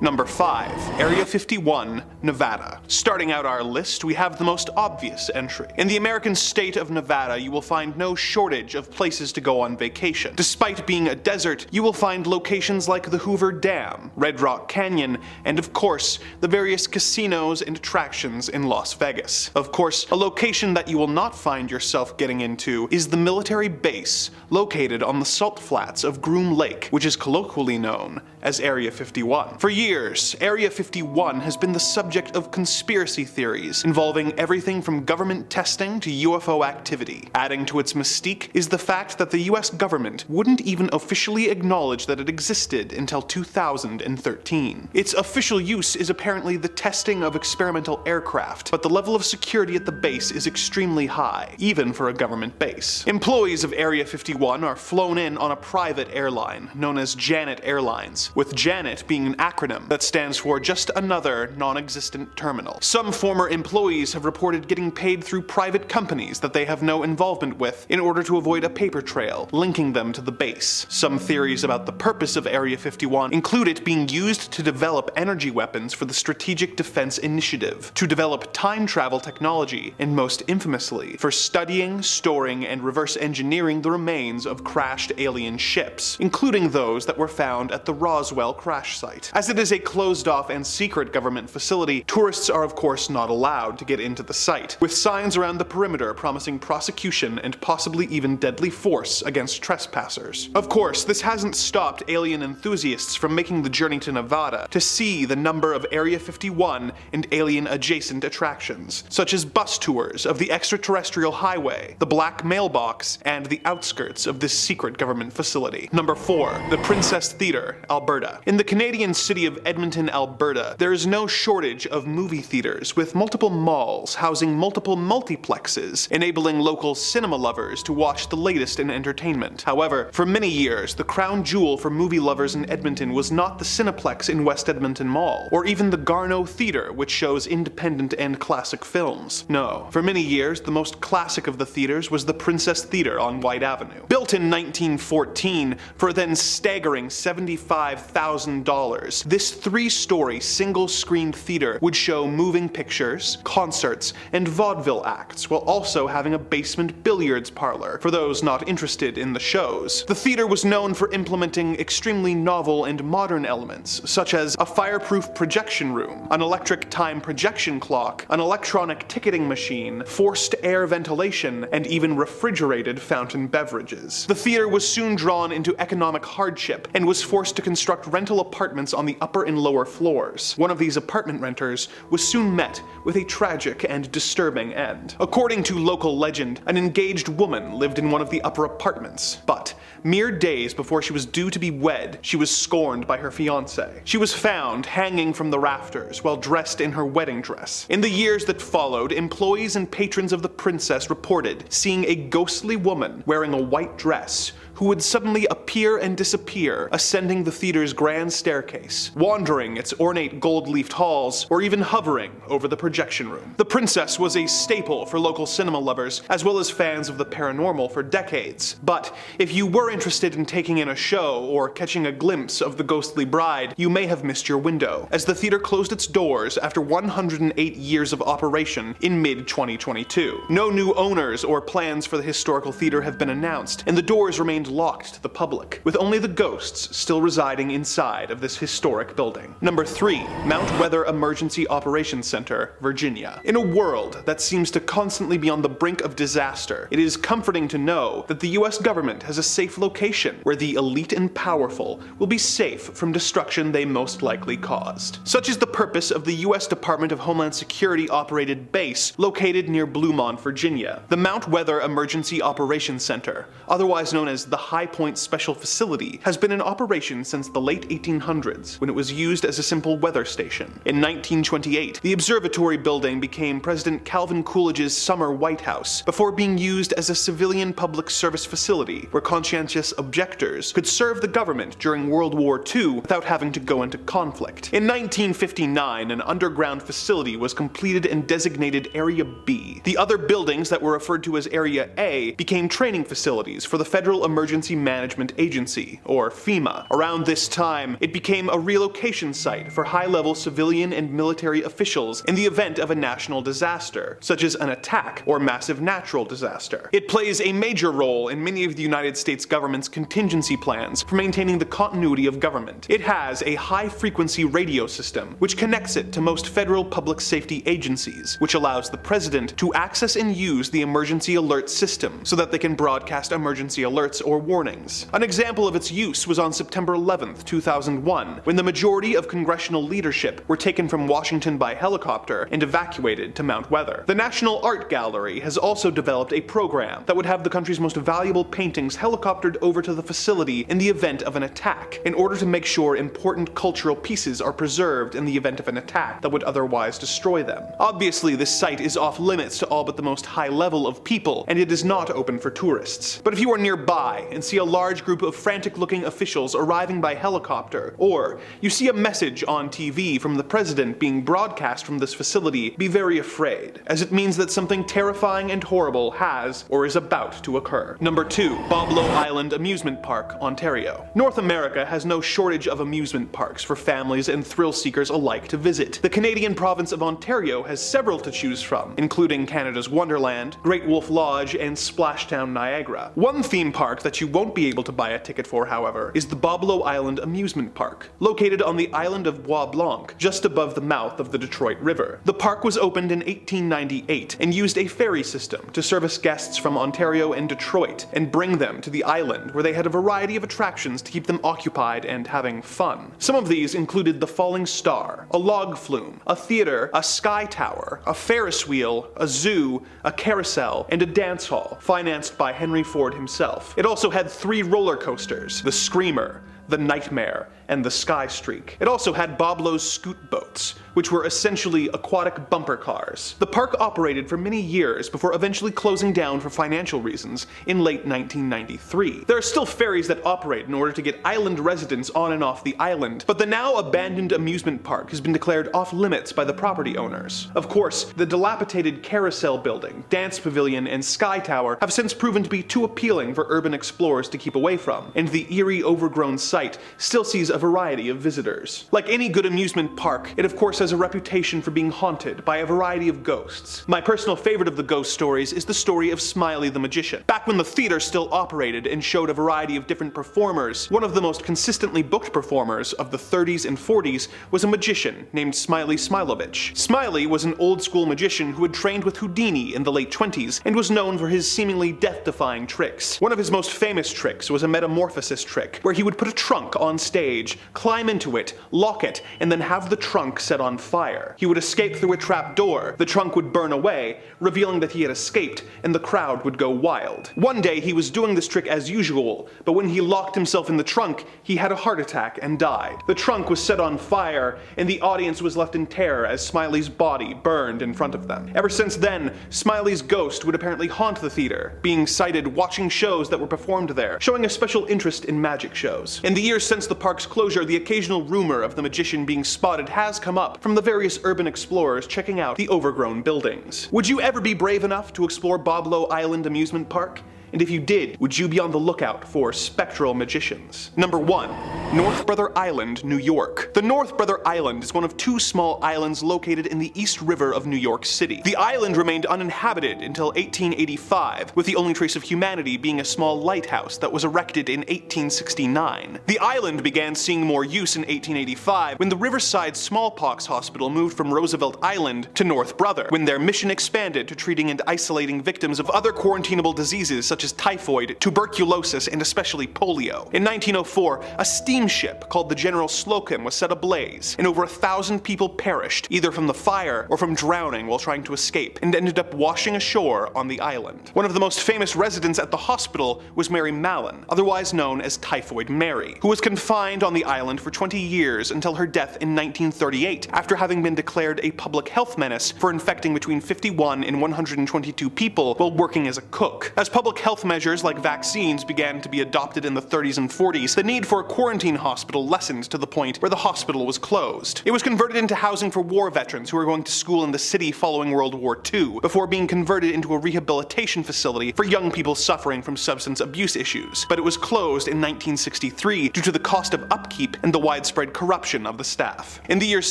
Number 5. Area 51, Nevada. Starting out our list, we have the most obvious entry. In the American state of Nevada, you will find no shortage of places to go on vacation. Despite being a desert, you will find locations like the Hoover Dam, Red Rock Canyon, and of course, the various casinos and attractions in Las Vegas. Of course, a location that you will not find yourself getting into is the military base located on the salt flats of Groom Lake, which is colloquially known as Area 51. For years, Area 51 has been the subject of conspiracy theories involving everything from government testing to UFO activity. Adding to its mystique is the fact that the US government wouldn't even officially acknowledge that it existed until 2013. Its official use is apparently the testing of experimental aircraft, but the level of security at the base is extremely high, even for a government base. Employees of Area 51 are flown in on a private airline known as Janet Airlines, with Janet being an acronym that stands for just another non-existent terminal. Some former employees have reported getting paid through private companies that they have no involvement with in order to avoid a paper trail linking them to the base. Some theories about the purpose of Area 51 include it being used to develop energy weapons for the Strategic Defense Initiative, to develop time travel technology, and most infamously, for studying, storing, and reverse engineering the remains of crashed alien ships, including those that were found at the Roswell crash site. As it is a closed-off and secret government facility, tourists are of course not allowed to get into the site, with signs around the perimeter promising prosecution and possibly even deadly force against trespassers. Of course, this hasn't stopped alien enthusiasts from making the journey to Nevada to see the number of Area 51 and alien-adjacent attractions, such as bus tours of the extraterrestrial highway, the Black Mailbox, and the outskirts of this secret government facility. Number 4. The Princess Theatre, Alberta. In the Canadian city of Edmonton, Alberta, there is no shortage of movie theaters with multiple malls housing multiple multiplexes, enabling local cinema lovers to watch the latest in entertainment. However, for many years, the crown jewel for movie lovers in Edmonton was not the Cineplex in West Edmonton Mall, or even the Garneau Theatre, which shows independent and classic films. No, for many years, the most classic of the theaters was the Princess Theatre on White Avenue. Built in 1914 for a then staggering $75,000, this 3-story single-screen theater would show moving pictures, concerts, and vaudeville acts, while also having a basement billiards parlor for those not interested in the shows. The theater was known for implementing extremely novel and modern elements, such as a fireproof projection room, an electric time projection clock, an electronic ticketing machine, forced air ventilation, and even refrigerated fountain beverages. The theater was soon drawn into economic hardship and was forced to construct rental apartments on the upper and lower floors. One of these apartment renters was soon met with a tragic and disturbing end. According to local legend, an engaged woman lived in one of the upper apartments, but mere days before she was due to be wed, she was scorned by her fiancé. She was found hanging from the rafters while dressed in her wedding dress. In the years that followed, employees and patrons of the princess reported seeing a ghostly woman wearing a white dress who would suddenly appear and disappear, ascending the theater's grand staircase, wandering its ornate gold-leafed halls, or even hovering over the projection room. The princess was a staple for local cinema lovers, as well as fans of the paranormal for decades. But if you were interested in taking in a show or catching a glimpse of the ghostly bride, you may have missed your window, as the theater closed its doors after 108 years of operation in mid-2022. No new owners or plans for the historical theater have been announced, and the doors remained locked to the public, with only the ghosts still residing inside of this historic building. Number 3. Mount Weather Emergency Operations Center, Virginia. In a world that seems to constantly be on the brink of disaster, it is comforting to know that the US government has a safe location where the elite and powerful will be safe from destruction they most likely caused. Such is the purpose of the US Department of Homeland Security operated base located near Bluemont, Virginia. The Mount Weather Emergency Operations Center, otherwise known as the High Point Special Facility, has been in operation since the late 1800s, when it was used as a simple weather station. In 1928, the observatory building became President Calvin Coolidge's summer White House, before being used as a civilian public service facility where conscientious objectors could serve the government during World War II without having to go into conflict. In 1959, an underground facility was completed and designated Area B. The other buildings that were referred to as Area A became training facilities for the Federal Emergency Emergency Management Agency, or FEMA. Around this time, it became a relocation site for high-level civilian and military officials in the event of a national disaster, such as an attack or massive natural disaster. It plays a major role in many of the United States government's contingency plans for maintaining the continuity of government. It has a high-frequency radio system, which connects it to most federal public safety agencies, which allows the president to access and use the emergency alert system so that they can broadcast emergency alerts or warnings. An example of its use was on September 11th, 2001, when the majority of congressional leadership were taken from Washington by helicopter and evacuated to Mount Weather. The National Art Gallery has also developed a program that would have the country's most valuable paintings helicoptered over to the facility in the event of an attack, in order to make sure important cultural pieces are preserved in the event of an attack that would otherwise destroy them. Obviously, this site is off limits to all but the most high level of people, and it is not open for tourists. But if you are nearby and see a large group of frantic-looking officials arriving by helicopter, or you see a message on TV from the president being broadcast from this facility, be very afraid, as it means that something terrifying and horrible has or is about to occur. Number 2. Boblo Island Amusement Park, Ontario. North America has no shortage of amusement parks for families and thrill seekers alike to visit. The Canadian province of Ontario has several to choose from, including Canada's Wonderland, Great Wolf Lodge, and Splashdown Niagara. One theme park that you won't be able to buy a ticket for, however, is the Boblo Island Amusement Park, located on the island of Bois Blanc, just above the mouth of the Detroit River. The park was opened in 1898 and used a ferry system to service guests from Ontario and Detroit and bring them to the island, where they had a variety of attractions to keep them occupied and having fun. Some of these included the Falling Star, a log flume, a theater, a sky tower, a Ferris wheel, a zoo, a carousel, and a dance hall, financed by Henry Ford himself. It also had 3 roller coasters: the Screamer, the Nightmare, and the Sky Streak. It also had Boblo's scoot boats, which were essentially aquatic bumper cars. The park operated for many years before eventually closing down for financial reasons in late 1993. There are still ferries that operate in order to get island residents on and off the island, but the now abandoned amusement park has been declared off limits by the property owners. Of course, the dilapidated carousel building, dance pavilion, and sky tower have since proven to be too appealing for urban explorers to keep away from, and the eerie overgrown site still sees a variety of visitors. Like any good amusement park, it of course has a reputation for being haunted by a variety of ghosts. My personal favorite of the ghost stories is the story of Smiley the Magician. Back when the theater still operated and showed a variety of different performers, one of the most consistently booked performers of the 30s and 40s was a magician named Smiley Smilovich. Smiley was an old-school magician who had trained with Houdini in the late 20s and was known for his seemingly death-defying tricks. One of his most famous tricks was a metamorphosis trick, where he would put a trunk on stage, climb into it, lock it, and then have the trunk set on fire. He would escape through a trap door, the trunk would burn away, revealing that he had escaped, and the crowd would go wild. One day he was doing this trick as usual, but when he locked himself in the trunk, he had a heart attack and died. The trunk was set on fire, and the audience was left in terror as Smiley's body burned in front of them. Ever since then, Smiley's ghost would apparently haunt the theater, being sighted watching shows that were performed there, showing a special interest in magic shows. In the years since the park's closure, the occasional rumor of the magician being spotted has come up from the various urban explorers checking out the overgrown buildings. Would you ever be brave enough to explore Boblo Island Amusement Park? And if you did, would you be on the lookout for spectral magicians? Number 1. North Brother Island, New York. The North Brother Island is one of 2 small islands located in the East River of New York City. The island remained uninhabited until 1885, with the only trace of humanity being a small lighthouse that was erected in 1869. The island began seeing more use in 1885 when the Riverside Smallpox Hospital moved from Roosevelt Island to North Brother, when their mission expanded to treating and isolating victims of other quarantinable diseases such as typhoid, tuberculosis, and especially polio. In 1904, a steamship called the General Slocum was set ablaze, and over 1,000 people perished, either from the fire or from drowning while trying to escape, and ended up washing ashore on the island. One of the most famous residents at the hospital was Mary Mallon, otherwise known as Typhoid Mary, who was confined on the island for 20 years until her death in 1938, after having been declared a public health menace for infecting between 51 and 122 people while working as a cook. As public health health measures like vaccines began to be adopted in the 30s and 40s, the need for a quarantine hospital lessened to the point where the hospital was closed. It was converted into housing for war veterans who were going to school in the city following World War II, before being converted into a rehabilitation facility for young people suffering from substance abuse issues. But it was closed in 1963 due to the cost of upkeep and the widespread corruption of the staff. In the years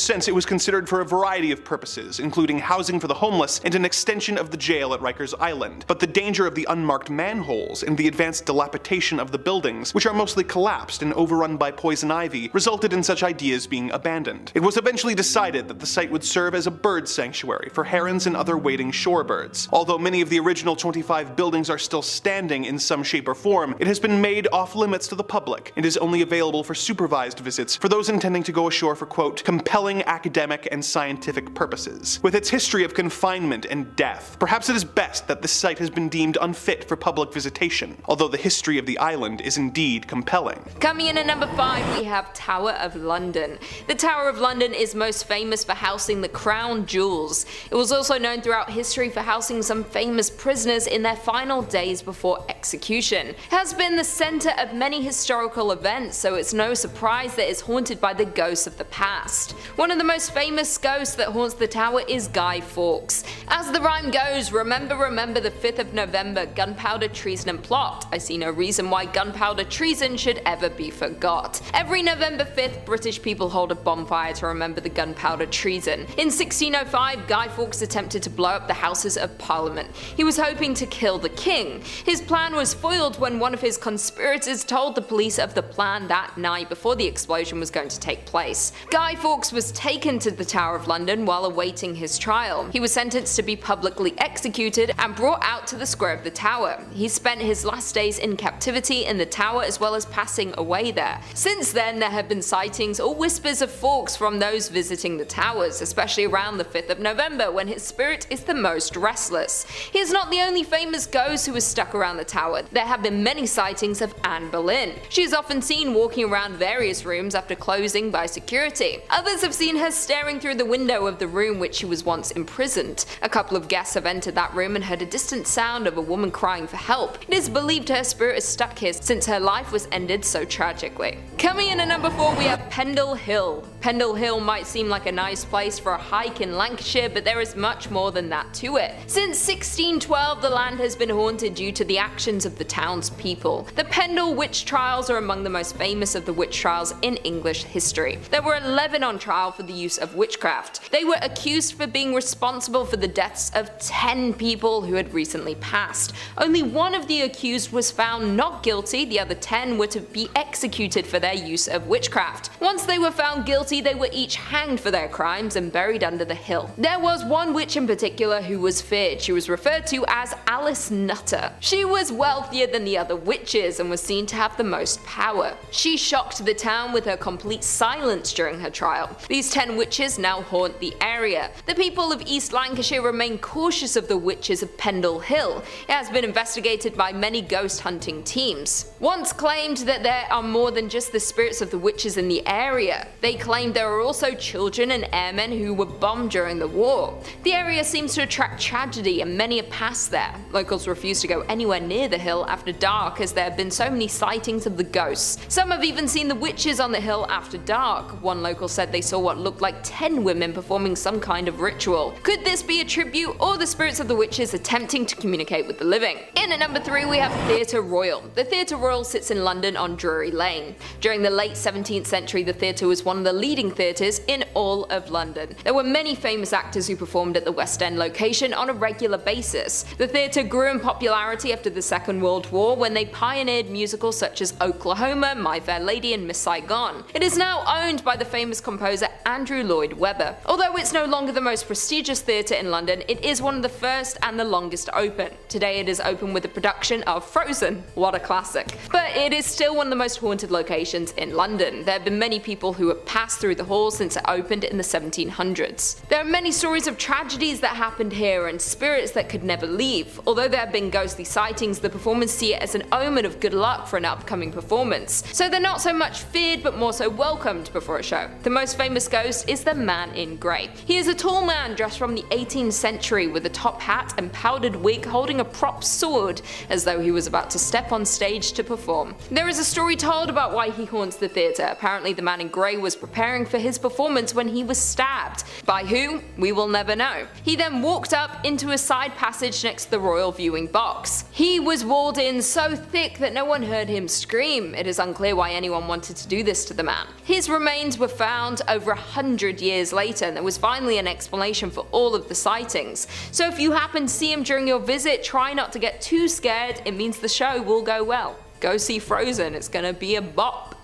since, it was considered for a variety of purposes, including housing for the homeless and an extension of the jail at Rikers Island. But the danger of the unmarked manholes and the advanced dilapidation of the buildings, which are mostly collapsed and overrun by poison ivy, resulted in such ideas being abandoned. It was eventually decided that the site would serve as a bird sanctuary for herons and other wading shorebirds. Although many of the original 25 buildings are still standing in some shape or form, it has been made off limits to the public and is only available for supervised visits for those intending to go ashore for, quote, compelling academic and scientific purposes. With its history of confinement and death, perhaps it is best that this site has been deemed unfit for public visitation, although the history of the island is indeed compelling. Coming in at number 5, we have Tower of London. The Tower of London is most famous for housing the crown jewels. It was also known throughout history for housing some famous prisoners in their final days before execution. It has been the center of many historical events, so it's no surprise that it's haunted by the ghosts of the past. One of the most famous ghosts that haunts the tower is Guy Fawkes. As the rhyme goes, remember the 5th of November, gunpowder, treason and plot. I see no reason why gunpowder treason should ever be forgot. Every November 5th, British people hold a bonfire to remember the gunpowder treason. In 1605, Guy Fawkes attempted to blow up the Houses of Parliament. He was hoping to kill the king. His plan was foiled when one of his conspirators told the police of the plan that night before the explosion was going to take place. Guy Fawkes was taken to the Tower of London while awaiting his trial. He was sentenced to be publicly executed and brought out to the square of the tower. He spent his last days in captivity in the tower as well as passing away there. Since then, there have been sightings or whispers of Fawkes from those visiting the towers, especially around the 5th of November when his spirit is the most restless. He is not the only famous ghost who is stuck around the tower. There have been many sightings of Anne Boleyn. She is often seen walking around various rooms after closing by security. Others have seen her staring through the window of the room which she was once imprisoned. A couple of guests have entered that room and heard a distant sound of a woman crying for help. It is believed her spirit is stuck here since her life was ended so tragically. Coming in at number 4, we have Pendle Hill. Pendle Hill might seem like a nice place for a hike in Lancashire, but there is much more than that to it. Since 1612, the land has been haunted due to the actions of the townspeople. The Pendle witch trials are among the most famous of the witch trials in English history. There were 11 on trial for the use of witchcraft. They were accused for being responsible for the deaths of 10 people who had recently passed. Only one of the accused was found not guilty, the other 10 were to be executed for their use of witchcraft. Once they were found guilty, they were each hanged for their crimes and buried under the hill. There was one witch in particular who was feared. She was referred to as Alice Nutter. She was wealthier than the other witches and was seen to have the most power. She shocked the town with her complete silence during her trial. These 10 witches now haunt the area. The people of East Lancashire remain cautious of the witches of Pendle Hill. It has been investigated by many ghost hunting teams. Once claimed that there are more than just the spirits of the witches in the area. They claimed there are also children and airmen who were bombed during the war. The area seems to attract tragedy and many have passed there. Locals refuse to go anywhere near the hill after dark as there have been so many sightings of the ghosts. Some have even seen the witches on the hill after dark. One local said they saw what looked like 10 women performing some kind of ritual. Could this be a tribute or the spirits of the witches attempting to communicate with the living? In at number 3, we have Theatre Royal. The Theatre Royal sits in London on Drury Lane. During the late 17th century, the theatre was one of the leading theatres in all of London. There were many famous actors who performed at the West End location on a regular basis. The theatre grew in popularity after the Second World War when they pioneered musicals such as Oklahoma, My Fair Lady and Miss Saigon. It is now owned by the famous composer Andrew Lloyd Webber. Although it's no longer the most prestigious theatre in London, it is one of the first and the longest open. Today it is open with the production of Frozen. What a classic. But it is still one of the most haunted locations in London. There have been many people who have passed through the hall since it opened in the 1700s. There are many stories of tragedies that happened here and spirits that could never leave. Although there have been ghostly sightings, the performers see it as an omen of good luck for an upcoming performance. So they're not so much feared but more so welcomed before a show. The most famous ghost is the Man in Grey. He is a tall man dressed from the 18th 14th century with a top hat and powdered wig holding a prop sword as though he was about to step on stage to perform. There is a story told about why he haunts the theatre. Apparently the man in grey was preparing for his performance when he was stabbed. By who? We will never know. He then walked up into a side passage next to the royal viewing box. He was walled in so thick that no one heard him scream. It is unclear why anyone wanted to do this to the man. His remains were found over 100 years later, and there was finally an explanation for all of the sightings. So if you happen to see him during your visit, try not to get too scared. It means the show will go well. Go see Frozen, it's gonna be a bop.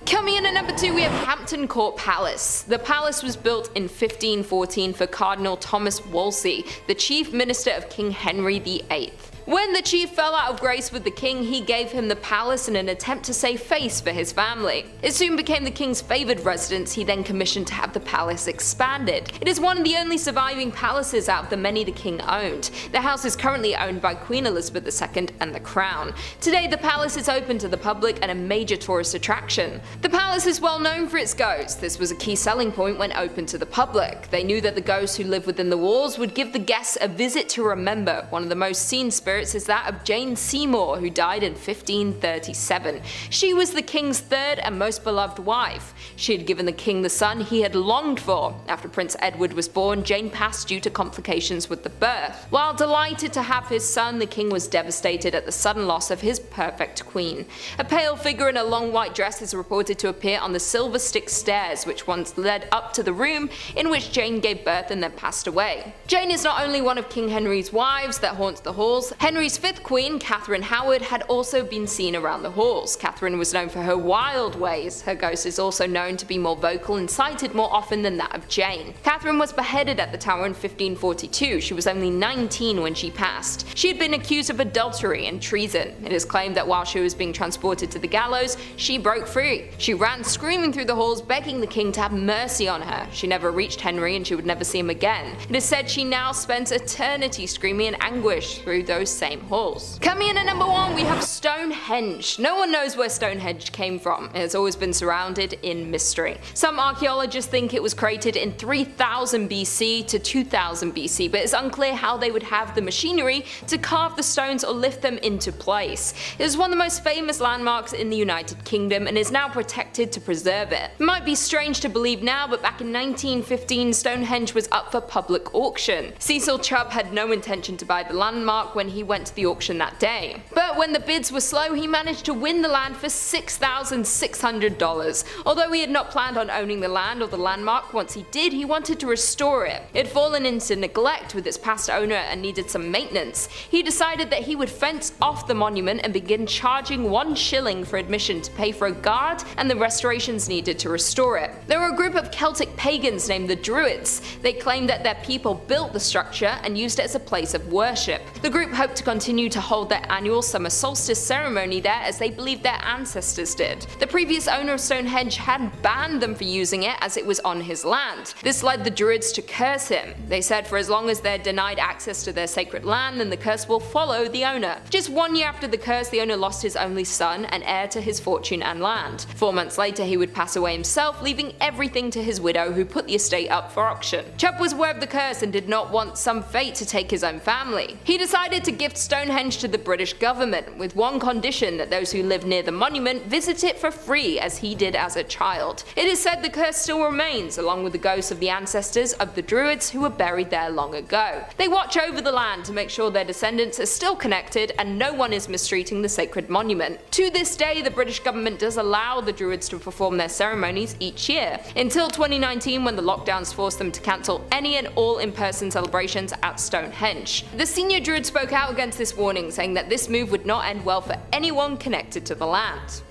Coming in at number 2, we have Hampton Court Palace. The palace was built in 1514 for Cardinal Thomas Wolsey, the chief minister of King Henry VIII. When the chief fell out of grace with the king, he gave him the palace in an attempt to save face for his family. It soon became the king's favoured residence. He then commissioned to have the palace expanded. It is one of the only surviving palaces out of the many the king owned. The house is currently owned by Queen Elizabeth II and the Crown. Today the palace is open to the public and a major tourist attraction. The palace is well known for its ghosts. This was a key selling point when open to the public. They knew that the ghosts who lived within the walls would give the guests a visit to remember. One of the most seen spirits is that of Jane Seymour, who died in 1537. She was the king's third and most beloved wife. She had given the king the son he had longed for. After Prince Edward was born, Jane passed due to complications with the birth. While delighted to have his son, the king was devastated at the sudden loss of his perfect queen. A pale figure in a long white dress is reported to appear on the Silver Stick stairs, which once led up to the room in which Jane gave birth and then passed away. Jane is not only one of King Henry's wives that haunts the halls. Henry's fifth queen, Catherine Howard, had also been seen around the halls. Catherine was known for her wild ways. Her ghost is also known to be more vocal and sighted more often than that of Jane. Catherine was beheaded at the Tower in 1542. She was only 19 when she passed. She had been accused of adultery and treason. It is claimed that while she was being transported to the gallows, she broke free. She ran screaming through the halls, begging the king to have mercy on her. She never reached Henry and she would never see him again. It is said she now spends eternity screaming in anguish through those same halls. Coming in at number 1, we have Stonehenge. No one knows where Stonehenge came from. It has always been surrounded in mystery. Some archaeologists think it was created in 3000 BC to 2000 BC, but it's unclear how they would have the machinery to carve the stones or lift them into place. It is one of the most famous landmarks in the United Kingdom and is now protected to preserve it. It might be strange to believe now, but back in 1915 Stonehenge was up for public auction. Cecil Chubb had no intention to buy the landmark when he went to the auction that day. But when the bids were slow, he managed to win the land for $6,600. Although he had not planned on owning the land or the landmark, once he did, he wanted to restore it. It had fallen into neglect with its past owner and needed some maintenance. He decided that he would fence off the monument and begin charging 1 shilling for admission to pay for a guard and the restorations needed to restore it. There were a group of Celtic pagans named the Druids. They claimed that their people built the structure and used it as a place of worship. The group hoped to continue to hold their annual summer solstice ceremony there as they believed their ancestors did. The previous owner of Stonehenge had banned them for using it as it was on his land. This led the Druids to curse him. They said for as long as they're denied access to their sacred land, then the curse will follow the owner. Just 1 year after the curse, the owner lost his only son and heir to his fortune and land. 4 months later, he would pass away himself, leaving everything to his widow, who put the estate up for auction. Chubb was aware of the curse and did not want some fate to take his own family. He decided to gift Stonehenge to the British government, with one condition: that those who live near the monument visit it for free as he did as a child. It is said the curse still remains, along with the ghosts of the ancestors of the Druids who were buried there long ago. They watch over the land to make sure their descendants are still connected and no one is mistreating the sacred monument. To this day, the British government does allow the Druids to perform their ceremonies each year, until 2019 when the lockdowns forced them to cancel any and all in-person celebrations at Stonehenge. The senior Druid spoke out against this warning, saying that this move would not end well for anyone connected to the land.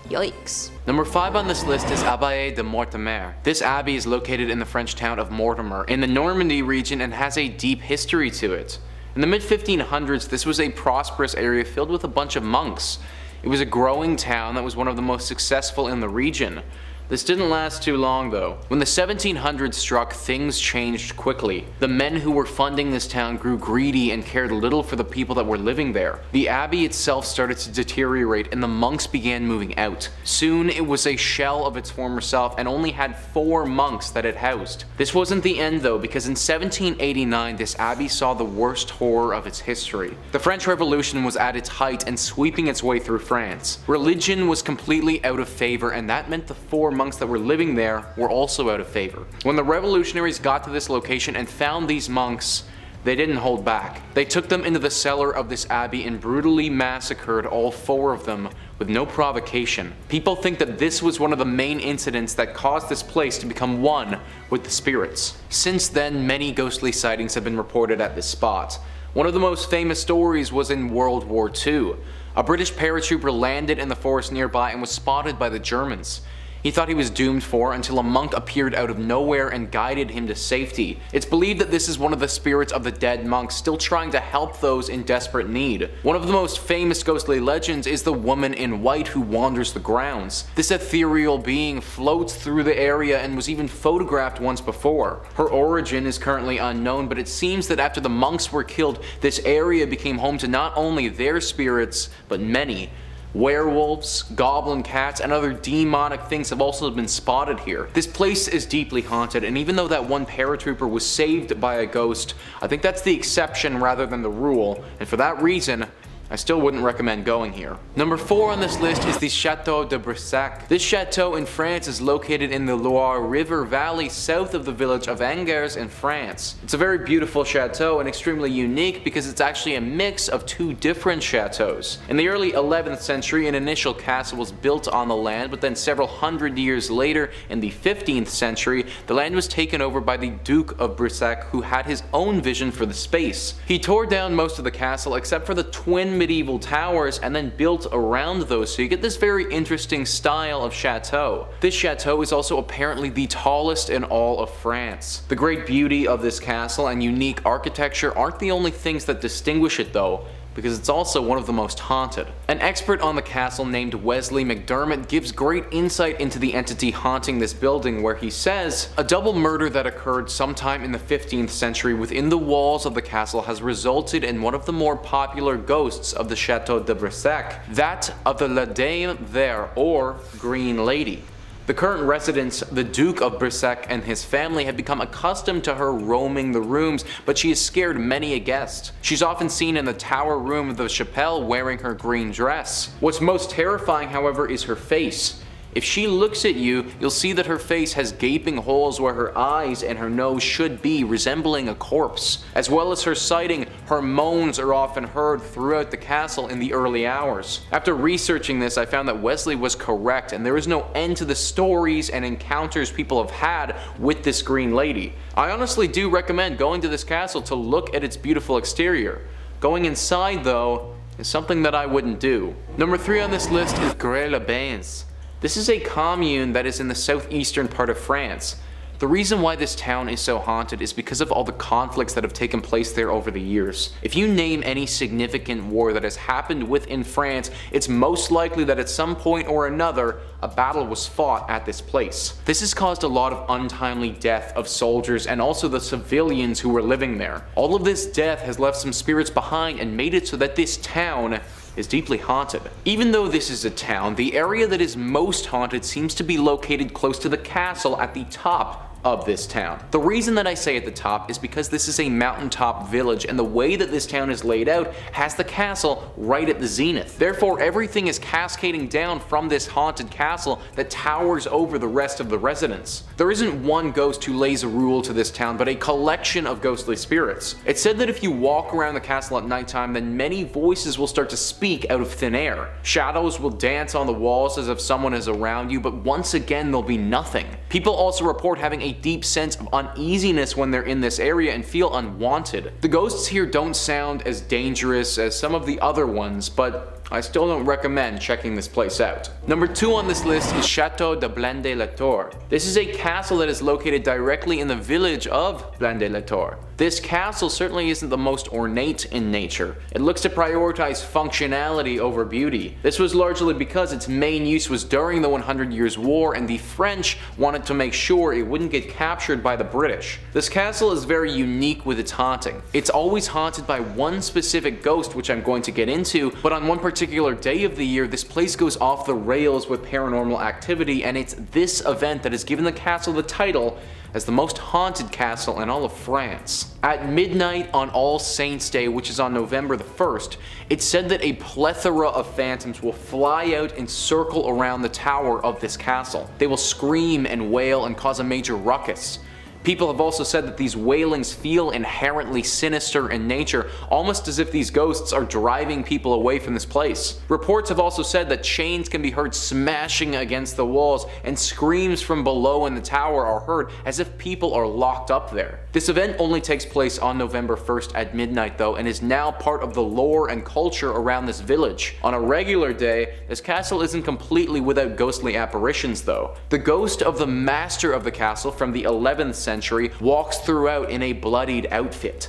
Yikes. Number 5 on this list is Abbey de Mortimer. This abbey is located in the French town of Mortimer in the Normandy region and has a deep history to it. In the mid-1500s, this was a prosperous area filled with a bunch of monks. It was a growing town that was one of the most successful in the region. This didn't last too long though. When the 1700s struck, things changed quickly. The men who were funding this town grew greedy and cared little for the people that were living there. The abbey itself started to deteriorate and the monks began moving out. Soon it was a shell of its former self and only had 4 monks that it housed. This wasn't the end though, because in 1789 this abbey saw the worst horror of its history. The French Revolution was at its height and sweeping its way through France. Religion was completely out of favor, and that meant the 4 monks that were living there were also out of favor. When the revolutionaries got to this location and found these monks, they didn't hold back. They took them into the cellar of this abbey and brutally massacred all 4 of them with no provocation. People think that this was one of the main incidents that caused this place to become one with the spirits. Since then, many ghostly sightings have been reported at this spot. One of the most famous stories was in World War II. A British paratrooper landed in the forest nearby and was spotted by the Germans. He thought he was doomed for until a monk appeared out of nowhere and guided him to safety. It's believed that this is one of the spirits of the dead monks still trying to help those in desperate need. One of the most famous ghostly legends is the woman in white who wanders the grounds. This ethereal being floats through the area and was even photographed once before. Her origin is currently unknown, but it seems that after the monks were killed, this area became home to not only their spirits, but many. Werewolves, goblin cats, and other demonic things have also been spotted here. This place is deeply haunted, and even though that one paratrooper was saved by a ghost, I think that's the exception rather than the rule, and for that reason, I still wouldn't recommend going here. Number 4 on this list is the Chateau de Bruxelles. This chateau in France is located in the Loire River Valley south of the village of Angers in France. It's a very beautiful chateau and extremely unique because it's actually a mix of 2 different chateaus. In the early 11th century, an initial castle was built on the land, but then several hundred years later, in the 15th century, the land was taken over by the Duke of Bruxelles, who had his own vision for the space. He tore down most of the castle except for the twin medieval towers and then built around those, so you get this very interesting style of chateau. This chateau is also apparently the tallest in all of France. The great beauty of this castle and unique architecture aren't the only things that distinguish it though, because it's also one of the most haunted. An expert on the castle named Wesley McDermott gives great insight into the entity haunting this building, where he says, "A double murder that occurred sometime in the 15th century within the walls of the castle has resulted in one of the more popular ghosts of the Chateau de Bruxelles, that of the La Dame Verte, or Green Lady. The current residents, the Duke of Bruxelles and his family, have become accustomed to her roaming the rooms, but she has scared many a guest. She's often seen in the tower room of the chapelle wearing her green dress. What's most terrifying, however, is her face. If she looks at you, you'll see that her face has gaping holes where her eyes and her nose should be, resembling a corpse. As well as her sighting, her moans are often heard throughout the castle in the early hours." After researching this, I found that Wesley was correct, and there is no end to the stories and encounters people have had with this green lady. I honestly do recommend going to this castle to look at its beautiful exterior. Going inside, though, is something that I wouldn't do. Number 3 on this list is Gorillabands. This is a commune that is in the southeastern part of France. The reason why this town is so haunted is because of all the conflicts that have taken place there over the years. If you name any significant war that has happened within France, it's most likely that at some point or another, a battle was fought at this place. This has caused a lot of untimely death of soldiers and also the civilians who were living there. All of this death has left some spirits behind and made it so that this town is deeply haunted. Even though this is a town, the area that is most haunted seems to be located close to the castle at the top of this town. The reason that I say at the top is because this is a mountaintop village, and the way that this town is laid out has the castle right at the zenith. Therefore, everything is cascading down from this haunted castle that towers over the rest of the residents. There isn't one ghost who lays a rule to this town, but a collection of ghostly spirits. It's said that if you walk around the castle at nighttime, then many voices will start to speak out of thin air. Shadows will dance on the walls as if someone is around you, but once again there'll be nothing. People also report having a deep sense of uneasiness when they're in this area and feel unwanted. The ghosts here don't sound as dangerous as some of the other ones, but I still don't recommend checking this place out. Number 2 on this list is Chateau de Latorre. This is a castle that is located directly in the village of Latorre. This castle certainly isn't the most ornate in nature. It looks to prioritize functionality over beauty. This was largely because its main use was during the 100 Years' War and the French wanted to make sure it wouldn't get captured by the British. This castle is very unique with its haunting. It's always haunted by one specific ghost, which I'm going to get into, but on one particular day of the year, this place goes off the rails with paranormal activity, and it's this event that has given the castle the title as the most haunted castle in all of France. At midnight on All Saints' Day, which is on November the 1st, it's said that a plethora of phantoms will fly out and circle around the tower of this castle. They will scream and wail and cause a major ruckus. People have also said that these wailings feel inherently sinister in nature, almost as if these ghosts are driving people away from this place. Reports have also said that chains can be heard smashing against the walls, and screams from below in the tower are heard as if people are locked up there. This event only takes place on November 1st at midnight though, and is now part of the lore and culture around this village. On a regular day, this castle isn't completely without ghostly apparitions though. The ghost of the master of the castle from the 11th century walks throughout in a bloodied outfit.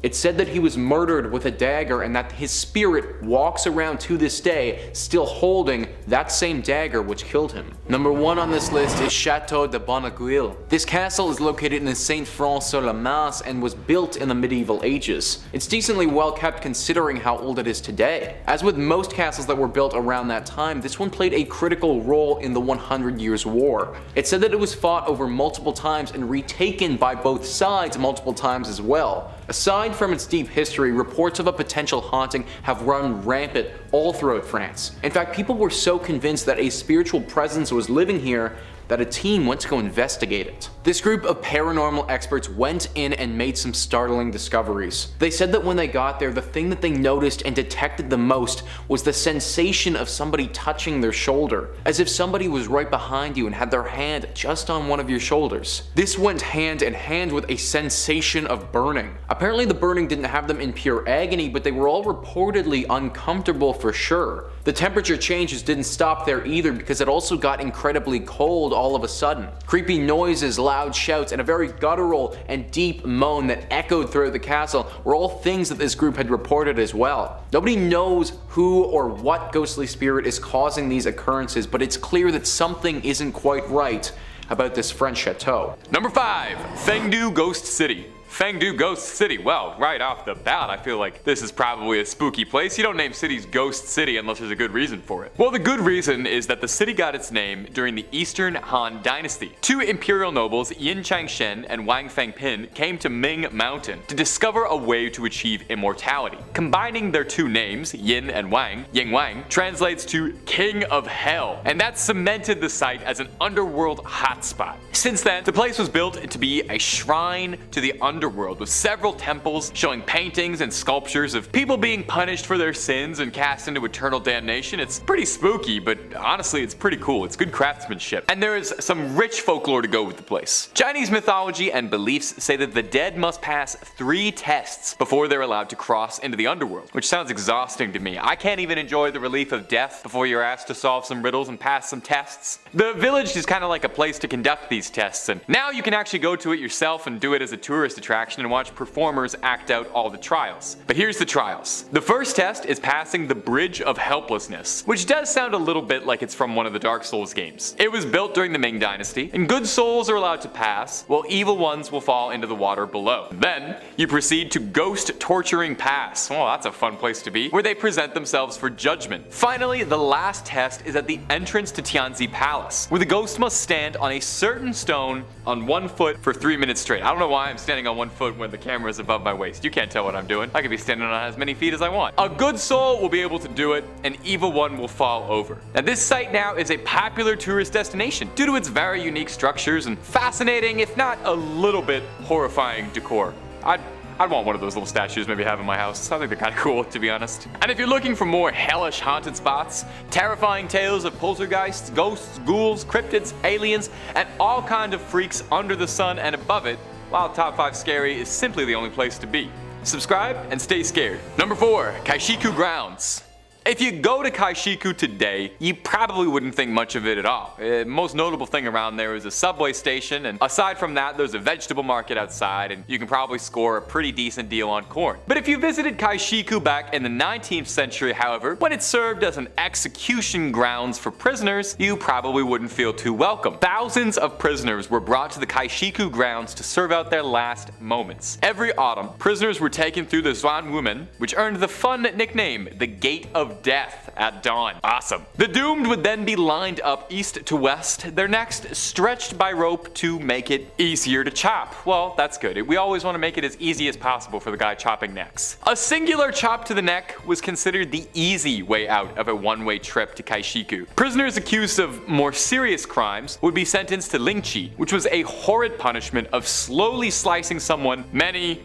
It's said that he was murdered with a dagger and that his spirit walks around to this day still holding that same dagger which killed him. Number 1 on this list is Chateau de Bon Aguil. This castle is located in Saint-Front-sur-la-Masse and was built in the medieval ages. It's decently well kept considering how old it is today. As with most castles that were built around that time, this one played a critical role in the 100 Years' War. It's said that it was fought over multiple times and retaken by both sides multiple times as well. Aside from its deep history, reports of a potential haunting have run rampant all throughout France. In fact, people were so convinced that a spiritual presence was living here that a team went to go investigate it. This group of paranormal experts went in and made some startling discoveries. They said that when they got there, the thing that they noticed and detected the most was the sensation of somebody touching their shoulder, as if somebody was right behind you and had their hand just on one of your shoulders. This went hand in hand with a sensation of burning. Apparently the burning didn't have them in pure agony, but they were all reportedly uncomfortable for sure. The temperature changes didn't stop there either, because it also got incredibly cold all of a sudden. Creepy noises, loud shouts, and a very guttural and deep moan that echoed throughout the castle were all things that this group had reported as well. Nobody knows who or what ghostly spirit is causing these occurrences, but it's clear that something isn't quite right about this French chateau. Number 5, Fengdu Ghost City. Fengdu Ghost City. Well, right off the bat, I feel like this is probably a spooky place. You don't name cities Ghost City unless there's a good reason for it. Well, the good reason is that the city got its name during the Eastern Han Dynasty. 2 imperial nobles, Yin Changshen and Wang Fengpin, came to Ming Mountain to discover a way to achieve immortality. Combining their 2 names, Yin and Wang, Ying Wang, translates to King of Hell, and that cemented the site as an underworld hotspot. Since then, the place was built to be a shrine to the underworld with several temples showing paintings and sculptures of people being punished for their sins and cast into eternal damnation. It's pretty spooky, but honestly it's pretty cool. It's good craftsmanship. And there is some rich folklore to go with the place. Chinese mythology and beliefs say that the dead must pass 3 tests before they're allowed to cross into the underworld, which sounds exhausting to me. I can't even enjoy the relief of death before you're asked to solve some riddles and pass some tests. The village is kind of like a place to conduct these tests, and now you can actually go to it yourself and do it as a tourist attraction and watch performers act out all the trials. But here's the trials. The first test is passing the Bridge of Helplessness, which does sound a little bit like it's from one of the Dark Souls games. It was built during the Ming Dynasty, and good souls are allowed to pass, while evil ones will fall into the water below. Then, you proceed to Ghost Torturing Pass. Well, that's a fun place to be, where they present themselves for judgment. Finally, the last test is at the entrance to Tianzi Palace, where the ghost must stand on a certain stone on 1 foot for 3 minutes straight. I don't know why I'm standing on 1 foot when the camera is above my waist. You can't tell what I'm doing. I could be standing on as many feet as I want. A good soul will be able to do it, an evil one will fall over. Now this site now is a popular tourist destination due to its very unique structures and fascinating, if not a little bit horrifying decor. I'd want one of those little statues maybe have in my house. I think they're kind of cool, to be honest. And if you're looking for more hellish haunted spots, terrifying tales of poltergeists, ghosts, ghouls, cryptids, aliens, and all kinds of freaks under the sun and above it, while Top 5 Scary is simply the only place to be. Subscribe and stay scared. Number 4, Kaishiku Grounds. If you go to Kaishiku today, you probably wouldn't think much of it at all. Most notable thing around there is a subway station, and aside from that, there's a vegetable market outside, and you can probably score a pretty decent deal on corn. But if you visited Kaishiku back in the 19th century, however, when it served as an execution grounds for prisoners, you probably wouldn't feel too welcome. Thousands of prisoners were brought to the Kaishiku grounds to serve out their last moments. Every autumn, prisoners were taken through the Zwanwumen, which earned the fun nickname, the Gate of Death at dawn. Awesome. The doomed would then be lined up east to west, their necks stretched by rope to make it easier to chop. Well, that's good. We always want to make it as easy as possible for the guy chopping necks. A singular chop to the neck was considered the easy way out of a one-way trip to Kaishiku. Prisoners accused of more serious crimes would be sentenced to lingchi, which was a horrid punishment of slowly slicing someone many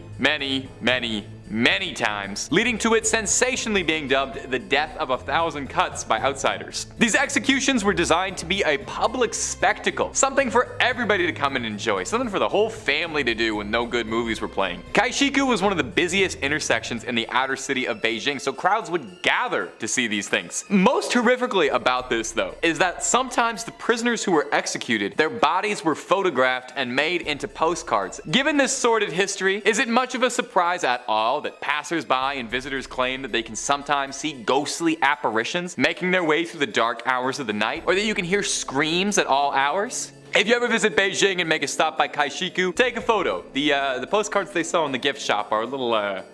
times, leading to it sensationally being dubbed the death of 1,000 cuts by outsiders. These executions were designed to be a public spectacle, something for everybody to come and enjoy, something for the whole family to do when no good movies were playing. Kaishiku was one of the busiest intersections in the outer city of Beijing, so crowds would gather to see these things. Most horrifically about this, though, is that sometimes the prisoners who were executed, their bodies were photographed and made into postcards. Given this sordid history, is it much of a surprise at all that passers-by and visitors claim that they can sometimes see ghostly apparitions making their way through the dark hours of the night, or that you can hear screams at all hours? If you ever visit Beijing and make a stop by Kaishiku, take a photo. The postcards they sell in the gift shop are a little,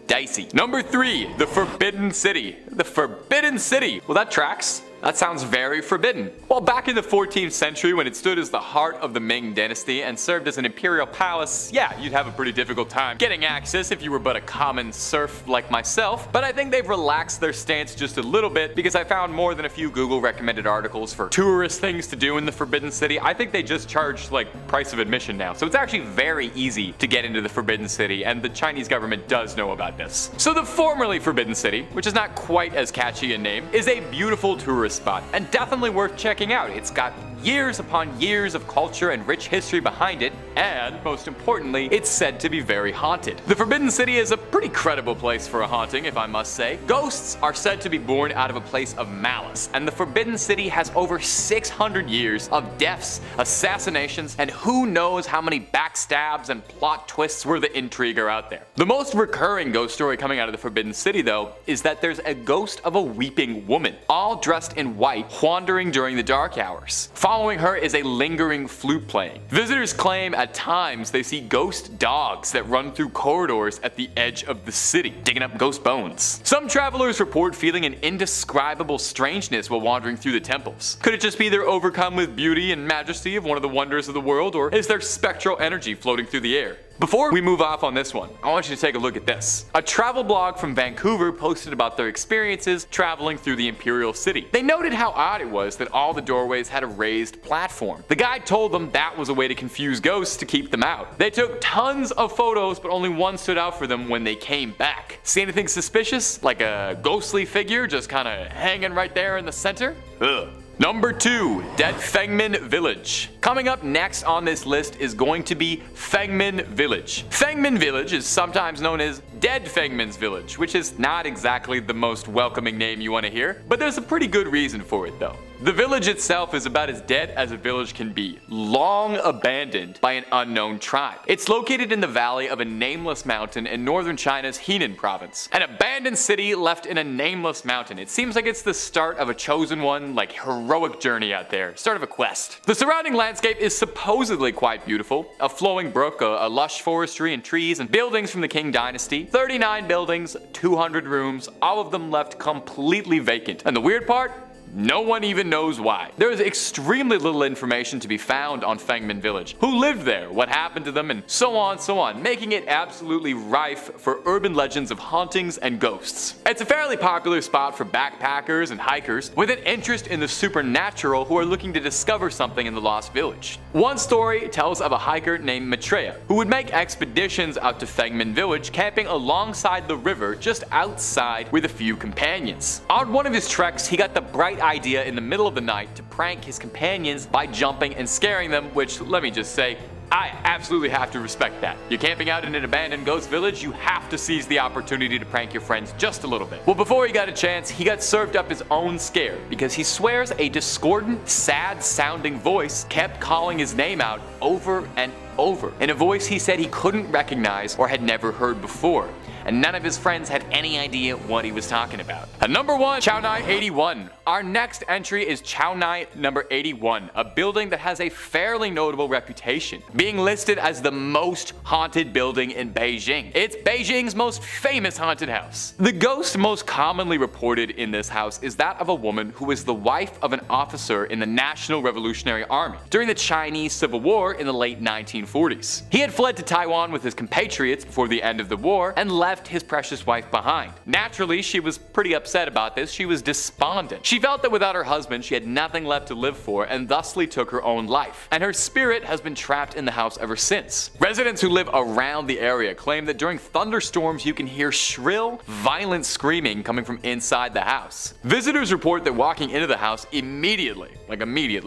dicey. Number 3, the Forbidden City. The Forbidden City. Well, that tracks. That sounds very forbidden. Well, back in the 14th century, when it stood as the heart of the Ming dynasty and served as an imperial palace, yeah, you'd have a pretty difficult time getting access if you were but a common serf like myself. But I think they've relaxed their stance just a little bit, because I found more than a few Google recommended articles for tourist things to do in the Forbidden City. I think they just charge like price of admission now, so it's actually very easy to get into the Forbidden City, and the Chinese government does know about this. So the formerly Forbidden City, which is not quite as catchy a name, is a beautiful tourist spot, and definitely worth checking out. It's got years upon years of culture and rich history behind it, and most importantly, it's said to be very haunted. The Forbidden City is a pretty credible place for a haunting, if I must say. Ghosts are said to be born out of a place of malice, and the Forbidden City has over 600 years of deaths, assassinations, and who knows how many backstabs and plot twists where the intrigue are out there. The most recurring ghost story coming out of the Forbidden City, though, is that there's a ghost of a weeping woman, all dressed in white, wandering during the dark hours. Following her is a lingering flute playing. Visitors claim at times they see ghost dogs that run through corridors at the edge of the city, digging up ghost bones. Some travelers report feeling an indescribable strangeness while wandering through the temples. Could it just be they're overcome with beauty and majesty of one of the wonders of the world, or is there spectral energy floating through the air? Before we move off on this one, I want you to take a look at this. A travel blog from Vancouver posted about their experiences traveling through the Imperial City. They noted how odd it was that all the doorways had a raised platform. The guide told them that was a way to confuse ghosts to keep them out. They took tons of photos, but only one stood out for them when they came back. See anything suspicious? Like a ghostly figure just kinda hanging right there in the center? Ugh. Number 2, Dead Fengman Village. Coming up next on this list is going to be Fengman Village. Fengman Village is sometimes known as Dead Fengman's Village, which is not exactly the most welcoming name you want to hear, but there's a pretty good reason for it though. The village itself is about as dead as a village can be, long abandoned by an unknown tribe. It's located in the valley of a nameless mountain in northern China's Henan province. An abandoned city left in a nameless mountain. It seems like it's the start of a chosen one, like heroic journey out there, start of a quest. The surrounding landscape is supposedly quite beautiful. A flowing brook, a lush forestry and trees, and buildings from the Qing dynasty. 39 buildings, 200 rooms, all of them left completely vacant. And the weird part? No one even knows why. There is extremely little information to be found on Fengman Village. Who lived there, what happened to them, and so on, making it absolutely rife for urban legends of hauntings and ghosts. It's a fairly popular spot for backpackers and hikers with an interest in the supernatural who are looking to discover something in the lost village. One story tells of a hiker named Maitreya who would make expeditions out to Fengman Village, camping alongside the river just outside with a few companions. On one of his treks, he got the bright idea in the middle of the night to prank his companions by jumping and scaring them, which, let me just say, I absolutely have to respect that. You're camping out in an abandoned ghost village, you have to seize the opportunity to prank your friends just a little bit. Well, before he got a chance, he got served up his own scare because he swears a discordant, sad sounding voice kept calling his name out over and over in a voice he said he couldn't recognize or had never heard before. And none of his friends had any idea what he was talking about. At number 1, Chao Night 81. Our next entry is Chao Night number 81, a building that has a fairly notable reputation, being listed as the most haunted building in Beijing. It's Beijing's most famous haunted house. The ghost most commonly reported in this house is that of a woman who was the wife of an officer in the National Revolutionary Army during the Chinese Civil War in the late 1940s. He had fled to Taiwan with his compatriots before the end of the war and left his precious wife behind. Naturally, she was pretty upset about this. She was despondent. She felt that without her husband, she had nothing left to live for and thusly took her own life. And her spirit has been trapped in the house ever since. Residents who live around the area claim that during thunderstorms you can hear shrill, violent screaming coming from inside the house. Visitors report that walking into the house immediately,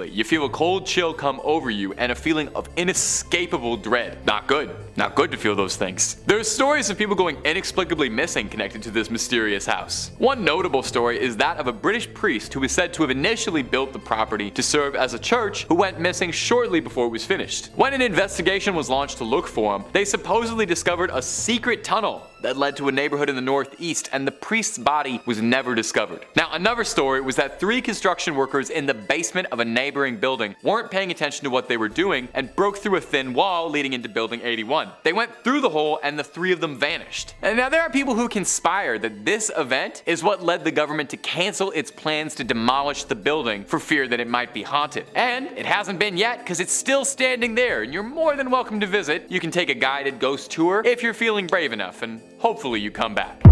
you feel a cold chill come over you and a feeling of inescapable dread. Not good. Not good to feel those things. There's stories of people going inexplicably missing connected to this mysterious house. One notable story is that of a British priest who is said to have initially built the property to serve as a church who went missing shortly before it was finished. When an investigation was launched to look for him, they supposedly discovered a secret tunnel that led to a neighborhood in the northeast, and the priest's body was never discovered. Now, another story was that 3 construction workers in the basement of a neighboring building weren't paying attention to what they were doing and broke through a thin wall leading into building 81. They went through the hole and the 3 of them vanished. And now there are people who conspire that this event is what led the government to cancel its plans to demolish the building for fear that it might be haunted. And it hasn't been yet because it's still standing there, and you're more than welcome to visit. You can take a guided ghost tour if you're feeling brave enough, and hopefully you come back.